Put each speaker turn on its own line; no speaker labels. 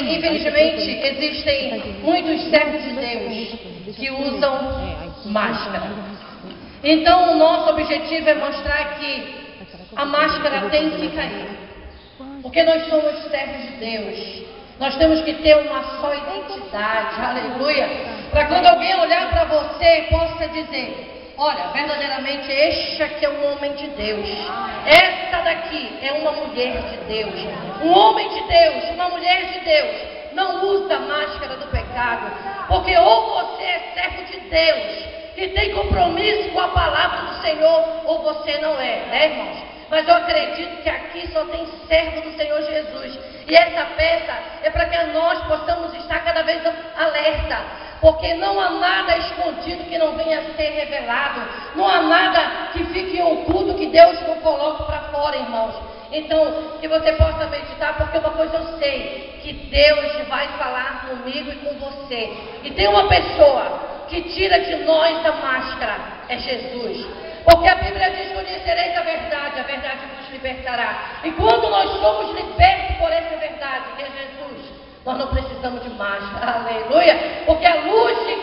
Infelizmente, existem muitos servos de Deus que usam máscara. Então, o nosso objetivo é mostrar que a máscara tem que cair. Porque nós somos servos de Deus. Nós temos que ter uma só identidade, aleluia. Para quando alguém olhar para você, possa dizer: olha, verdadeiramente este aqui é um homem de Deus. Esta daqui é uma mulher de Deus. Um homem de Deus, uma mulher de Deus. Não usa a máscara do pecado. Porque ou você é servo de Deus e tem compromisso com a palavra do Senhor, ou você não é, né, irmãos? Mas eu acredito que aqui só tem servo do Senhor Jesus. E essa peça é para que nós possamos estar cada vez alerta. Porque não há nada escondido que não venha a ser revelado. Não há nada que fique oculto que Deus não coloque para fora, irmãos. Então, que você possa meditar, porque uma coisa eu sei, que Deus vai falar comigo e com você. E tem uma pessoa que tira de nós a máscara, é Jesus. Porque a Bíblia diz: conhecereis a verdade vos libertará. E quando nós somos libertos por essa verdade, que é Jesus, nós não precisamos de máscara, aleluia. Porque a luz de